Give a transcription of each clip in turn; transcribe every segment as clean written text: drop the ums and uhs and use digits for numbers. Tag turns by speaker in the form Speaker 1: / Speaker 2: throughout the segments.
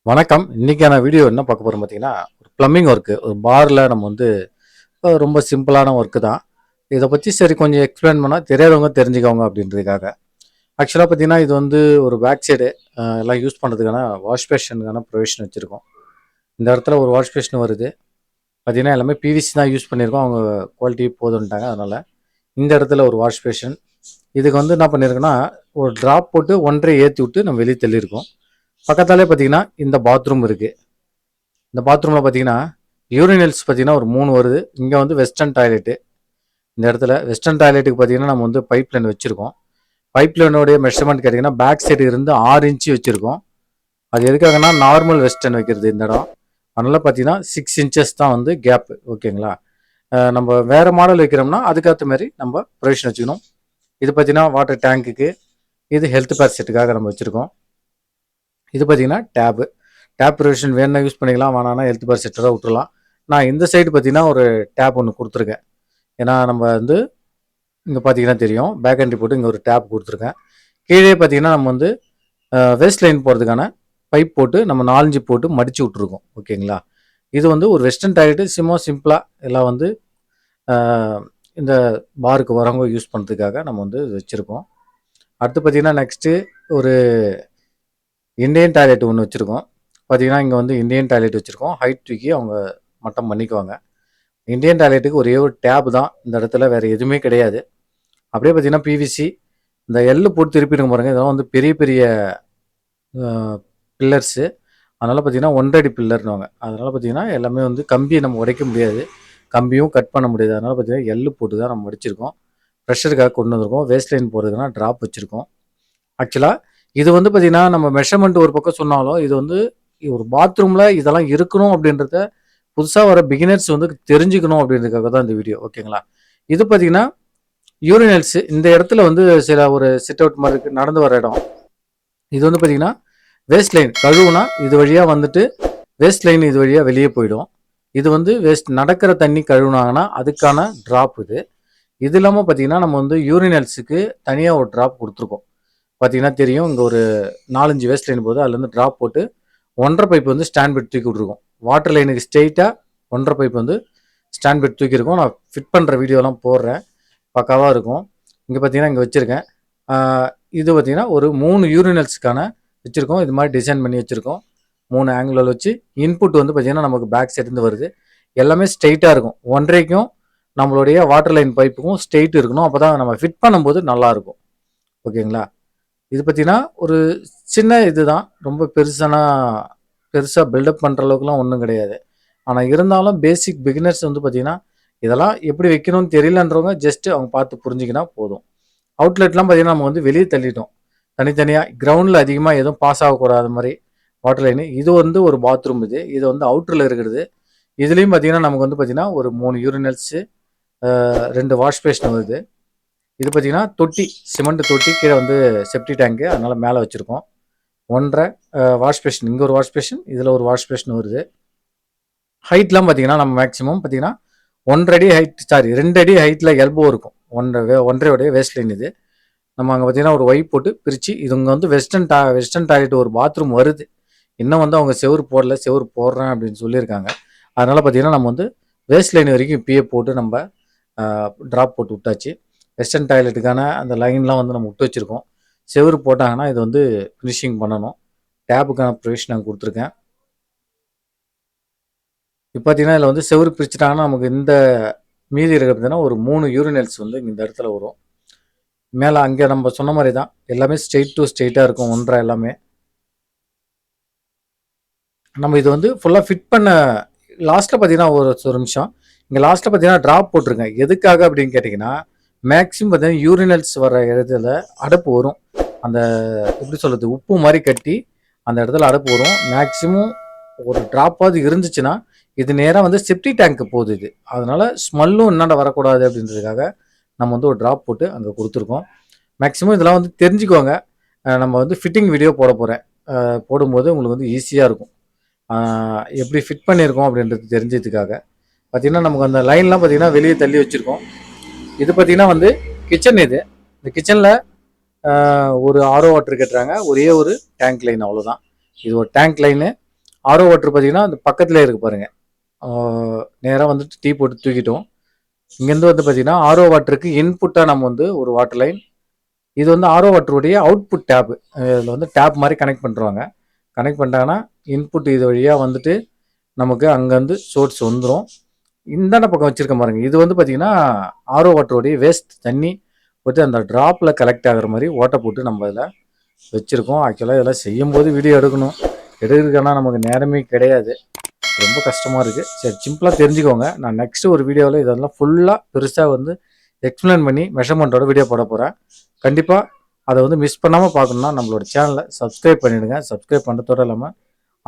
Speaker 1: வணக்கம். இன்னைக்கான வீடியோ என்ன பார்க்க போறோம் பார்த்தீங்கன்னா, ஒரு பிளம்பிங் ஒர்க்கு. ஒரு பார்ல நம்ம வந்து ரொம்ப சிம்பிளான ஒர்க்கு தான். இத பத்தி சரி கொஞ்சம் எக்ஸ்பிளைன் பண்ணா தெரியாதவங்க தெரிஞ்சுக்கோங்க அப்படின்றதுக்காக. ஆக்சுவலா பார்த்தீங்கன்னா, இது வந்து ஒரு பேக் சைடு எல்லாம் யூஸ் பண்ணுறதுக்கான வாஷ் பேஷனுக்கான ப்ரொவிஷன் வச்சிருக்கோம். இந்த இடத்துல ஒரு வாஷ் பேஷன் வருது. பார்த்தீங்கன்னா, எல்லாமே பிவிசி தான் யூஸ் பண்ணியிருக்கோம். அவங்க குவாலிட்டி போதுன்ட்டாங்க. அதனால இந்த இடத்துல ஒரு வாஷ் பேஷன். இதுக்கு வந்து என்ன பண்ணியிருக்கோன்னா, ஒரு ட்ராப் போட்டு 1 1/2 ஏத்தி விட்டு நம்ம வெளிய தள்ளியிருக்கோம். பக்கத்தாலே பார்த்தீங்கன்னா, இந்த பாத்ரூம் இருக்கு. இந்த பாத்ரூம்ல பார்த்தீங்கன்னா, யூரினல்ஸ் பார்த்தீங்கன்னா ஒரு 3 வருது. இங்க வந்து வெஸ்டர்ன் டாய்லெட்டு. இந்த இடத்துல வெஸ்டர்ன் டாய்லெட்டுக்கு பார்த்தீங்கன்னா, நம்ம வந்து பைப் லைன் வச்சிருக்கோம். பைப் லைனோடைய மெஷர்மென்ட் கேட்டீங்கன்னா, பேக் சைடு இருந்து 6 இன்ச் வச்சிருக்கோம். அது எதுக்காகன்னா, நார்மல் வெஸ்டர்ன் வைக்கிறது இந்த இடம். அதனால பார்த்தீங்கன்னா, 6 இன்ச்சஸ் தான் வந்து கேப். ஓகேங்களா? நம்ம வேற மாடல் வைக்கிறோம்னா, அதுக்கேத்த மாரி நம்ம ப்ரொவிஷன் வச்சுக்கணும். இது பார்த்தீங்கன்னா, வாட்டர் டேங்க்குக்கு, இது ஹெல்த் பேர் செட்டுக்காக நம்ம வச்சிருக்கோம். இது பார்த்தீங்கன்னா, டேபு. டேப் ப்ரொவிஷன் வேணும்னா யூஸ் பண்ணிக்கலாம். வேணாம்னா ஹெல்த் பார் செட்டரா விட்டுறலாம். நான் இந்த சைடு பார்த்தீங்கன்னா, ஒரு டேப் ஒண்ணு குடுத்துருக்கேன். ஏன்னா, நம்ம வந்து இங்க பார்த்தீங்கன்னா தெரியும். பேக் என்ட்ரி போட்டு இங்க ஒரு டேப் குடுத்துருக்கேன். கீழயே பார்த்தீங்கன்னா, நம்ம வந்து வேஸ்ட் லைன் போறதுக்கான பைப் போட்டு நம்ம 4, 5 போட்டு மடிச்சு விட்டுருக்கோம். ஓகேங்களா? இது வந்து ஒரு வெஸ்டர்ன் டாய்லெட் சும்மா சிம்பிளா எல்லாம் வந்து அ இந்த பாருக்கு வரவங்க யூஸ் பண்றதுக்காக நம்ம வந்து வச்சிருக்கோம். அடுத்து பார்த்தீங்கன்னா, நெக்ஸ்ட்டு ஒரு இந்தியன் டாய்லெட் ஒண்ணு வச்சிருக்கோம். பார்த்தீங்கன்னா, இங்க வந்து இந்தியன் டாய்லெட் வச்சிருக்கோம். ஹைட் தூக்கி அவங்க மட்டம் பண்ணிக்குவாங்க. இந்தியன் டாய்லெட்டுக்கு ஒரே ஒரு டேப் தான். இந்த இடத்துல வேற எதுவுமே கிடையாது. அப்படியே பார்த்தீங்கன்னா, பிவிசி இந்த எல் போட்டு திருப்பியிருக்க பாருங்க. இதெல்லாம் வந்து பெரிய பெரிய அ பில்லர்ஸு. அதனால பார்த்தீங்கன்னா, 1 அடி பில்லர்ன்னுவாங்க. அதனால பார்த்தீங்கன்னா, எல்லாமே வந்து கம்பிய நம்ம உடைக்க முடியாது. கம்பியும் கட் பண்ண முடியாது. அதனால பார்த்தீங்கன்னா, எல் போட்டு தான் நம்ம மடிச்சிருக்கோம். ப்ரெஷருக்காக கொண்டு வந்திருக்கோம். வேஸ்ட் லைன் போறதுக்குன்னா ட்ராப் வச்சிருக்கோம். ஆக்சுவலா இது வந்து பார்த்தீங்கன்னா, நம்ம மெஷர்மென்ட் ஒரு பக்கம் சொன்னாலும், இது வந்து ஒரு பாத்ரூம்ல இதெல்லாம் இருக்கணும் அப்படின்றத புதுசா வர பிகினர்ஸ் வந்து தெரிஞ்சுக்கணும் அப்படின்றதுக்காக தான் இந்த வீடியோ. ஓகேங்களா? இது பார்த்தீங்கன்னா, யூரினல்ஸ் இந்த இடத்துல வந்து சில ஒரு சிட் அவுட் மாரி இருக்கு. நடந்து வர இடம். இது வந்து பார்த்தீங்கன்னா, வேஸ்ட் லைன் கழுவுனா இது வழியா வந்துட்டு வேஸ்ட் லைன் இது வழியா வெளிய போயிடும். இது வந்து வேஸ்ட் நடக்கிற தண்ணி கழுவுனாங்கன்னா, அதுக்கான ட்ராப் இது. இது இல்லாம பார்த்தீங்கன்னா, நம்ம வந்து யூரினல்ஸுக்கு தனியா ஒரு ட்ராப் குடுத்துருக்கோம். பார்த்தீங்கன்னா தெரியும். இங்க ஒரு 4, 5 வேஸ்ட் லைன் போகுது. அதுலேருந்து ட்ராப் போட்டு 1 1/2 பைப் வந்து ஸ்டாண்ட் பெட் தூக்கி விட்டுருக்கோம். வாட்டர் லைனுக்கு ஸ்ட்ரெயிட்டா 1 1/2 பைப் வந்து ஸ்டாண்ட் பெட் தூக்கியிருக்கோம். நான் ஃபிட் பண்ணுற வீடியோலாம் போடுறேன். பக்காவா இருக்கும். இங்க பார்த்தீங்கன்னா, இங்க வச்சிருக்கேன். ஆ இது பார்த்தீங்கன்னா, ஒரு 3 யூரினல்ஸ்க்கான வச்சிருக்கோம். இது மாரி டிசைன் பண்ணி வச்சிருக்கோம். 3 ஆங்கிள்ல வச்சு இன்புட் வந்து பார்த்தீங்கன்னா, நமக்கு பேக் சைடுலேருந்து வருது. எல்லாமே ஸ்ட்ரெயிட்டா இருக்கும். 1 1/2க்கும் நம்மளுடைய வாட்டர் லைன் பைப்புக்கும் ஸ்ட்ரெயிட் இருக்கணும். அப்பதான் நம்ம ஃபிட் பண்ணும்போது நல்லாருக்கும். ஓகேங்களா? இது பார்த்தீங்கன்னா, ஒரு சின்ன இதுதான். ரொம்ப பெருசா பில்டப் பண்ற அளவுக்குலாம் ஒண்ணும் கிடையாது. ஆனா இருந்தாலும் பேசிக் பிகினர்ஸ் வந்து பார்த்தீங்கன்னா, இதெல்லாம் எப்படி வைக்கணும்னு தெரியலன்றவங்க ஜஸ்ட் அவங்க பார்த்து புரிஞ்சுக்கினா போதும். அவுட்லெட்லாம் பார்த்தீங்கன்னா, நம்ம வந்து வெளிய தள்ளிட்டோம். தனித்தனியா கிரவுண்ட்ல அதிகமா எதுவும் பாஸ் ஆகக்கூடாத மாரி வாட்டர் லைனு. இது வந்து ஒரு பாத்ரூம் இது. இது வந்து அவுட்டர்ல இருக்கிறது. இதுலயும் பார்த்தீங்கன்னா, நமக்கு வந்து பார்த்தீங்கன்னா, ஒரு 3 யூரினல்ஸு, 2 வாஷ் பேஷன் வருது. இது பார்த்தீங்கன்னா, தொட்டி, சிமெண்ட் தொட்டி, கீழ வந்து செப்டி டேங்க்கு. அதனால மேல வச்சிருக்கோம். 1 1/2 வாஷ் பேஷன். இங்க ஒரு வாஷ் பேஷன், இதுல ஒரு வாஷ் பேஷன் வருது. ஹைட்லாம் பார்த்தீங்கன்னா, நம்ம மேக்ஸிமம் பார்த்தீங்கன்னா, 1 1/2 அடி ஹைட் 2 அடி ஹைட்ல எல்போ இருக்கும். 1 1/2 உடைய வேஸ்ட் லைன் இது. நம்ம அங்க பார்த்தீங்கன்னா, ஒரு ஒய் போட்டு பிரிச்சு, இது இங்க வந்து வெஸ்டர்ன் டாய்லெட் ஒரு பாத்ரூம் வருது. இன்னும் வந்து அவங்க செவுரு போடல. செவுரு போடுறேன் அப்படின்னு சொல்லியிருக்காங்க. அதனால பார்த்தீங்கன்னா, நம்ம வந்து வேஸ்ட் லைன் வரைக்கும் இப்பயே போட்டு நம்ப அ ட்ராப் போட்டு விட்டாச்சு. வெஸ்டர்ன் டாய்லெட்டுக்கான அந்த லைன்லாம் வந்து நம்ம விட்டு வச்சிருக்கோம். செவுரு போட்டாங்கன்னா, இது வந்து ஃபினிஷிங் பண்ணணும். டேப்புக்கான ப்ரொவிஷன் நான் குடுத்துருக்கேன். இப்ப பார்த்தீங்கன்னா, இதுல வந்து செவுரு பிரிச்சுட்டாங்கன்னா, நமக்கு இந்த மீதி இருக்கிறது பார்த்தீங்கன்னா, ஒரு 3 யூரினல்ஸ் வந்து இந்த இடத்துல வரும். மேல அங்க நம்ம சொன்ன மாரி தான். எல்லாமே ஸ்ட்ரெயிட் டூ ஸ்ட்ரெயிட்டா இருக்கும். ஒன்றா எல்லாமே. நம்ம இது வந்து ஃபுல்லா ஃபிட் பண்ண லாஸ்ட்ல பார்த்தீங்கன்னா, ஒரு நிமிஷம். இங்க லாஸ்ட்ல பார்த்தீங்கன்னா, ட்ராப் போட்டுருக்கேன். எதுக்காக அப்படின்னு கேட்டீங்கன்னா, மேக்ஸிமம் பார்த்தீங்கன்னா, யூரினல்ஸ் வர இடத்துல அடைப்பு வரும். அந்த எப்படி சொல்றது? உப்பு மாரி கட்டி, அந்த இடத்துல அடைப்பு வரும். மேக்ஸிமம் ஒரு ட்ராப்பாவது இருந்துச்சுன்னா, இது நேரா வந்து செப்டி டேங்க்கு போகுது இது. அதனால ஸ்மெல்லும் இன்னாண்ட வரக்கூடாது அப்படின்றதுக்காக, நம்ம வந்து ஒரு ட்ராப் போட்டு அங்க குடுத்துருக்கோம். மேக்ஸிமம் இதெல்லாம் வந்து தெரிஞ்சுக்கோங்க. நம்ம வந்து ஃபிட்டிங் வீடியோ போடப் போறேன். போடும்போது உங்களுக்கு வந்து ஈஸியா இருக்கும். ஆ எப்படி ஃபிட் பண்ணியிருக்கோம் அப்படின்றது தெரிஞ்சதுக்காக. பார்த்தீங்கன்னா, நமக்கு அந்த லைன்லாம் பார்த்தீங்கன்னா, வெளிய தள்ளி வச்சிருக்கோம். இது பார்த்தீங்கன்னா வந்து கிச்சன் இது. இந்த கிச்சன்ல ஒரு ஆரோ வாட்டர் கட்டுறாங்க. ஒரே ஒரு டேங்க் லைன் அவ்வளோதான். இது ஒரு டேங்க் லைனு. ஆர்ஓ வாட்டர் பார்த்தீங்கன்னா அந்த பக்கத்துலேயே இருக்குது பாருங்கள். நேராக வந்துட்டு டீ போட்டு தூக்கிட்டோம். இங்கேருந்து வந்து பார்த்தீங்கன்னா ஆர்ஓ வாட்டருக்கு இன்புட்டாக நம்ம வந்து ஒரு வாட்டர் லைன், இது வந்து ஆர்ஓ வாட்டருடைய அவுட்புட் டேப்பு. இதில் வந்து டேப் மாதிரி கனெக்ட் பண்ணுறாங்க. கனெக்ட் பண்ணிட்டாங்கன்னா இன்புட் இது வழியாக வந்துட்டு நமக்கு அங்கேருந்து சோர்ஸ் வந்துடும். இந்தாண்ட பக்கம் வச்சுருக்க பாருங்க, இது வந்து பார்த்தீங்கன்னா ஆர்ஓ வாட்டருடைய வேஸ்ட் தண்ணி போட்டு அந்த ட்ராப்பில் கலெக்ட் ஆகிற மாதிரி ஓட்டை போட்டு நம்ம இதில் வச்சுருக்கோம். ஆக்சுவலாக இதெல்லாம் செய்யும்போது வீடியோ எடுக்கணும், எடுக்கிறதுக்கான நமக்கு நேரமே கிடையாது. ரொம்ப கஷ்டமாக இருக்குது. சரி, சிம்பிளாக தெரிஞ்சுக்கோங்க. நான் நெக்ஸ்ட்டு ஒரு வீடியோவில் இதெல்லாம் ஃபுல்லாக பெருசாக வந்து எக்ஸ்பிளைன் பண்ணி மெஷர்மெண்ட்டோட வீடியோ போட போகிறேன். கண்டிப்பாக அதை வந்து மிஸ் பண்ணாமல் பார்க்கணுன்னா நம்மளோட சேனலை சப்ஸ்கிரைப் பண்ணிவிடுங்க. சப்ஸ்கிரைப் பண்ணுறதோடு இல்லாமல்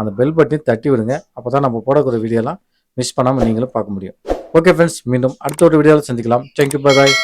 Speaker 1: அந்த பெல் பட்டனையும் தட்டி விடுங்க. அப்போ தான் நம்ம போடக்கூடிய வீடியோலாம் மிஸ் பண்ணாமல் நீங்களும் பார்க்க முடியும். ஓகே ஃப்ரெண்ட்ஸ், மீண்டும் அடுத்த ஒரு வீடியோவில் சந்திக்கலாம். Thank you, bye bye.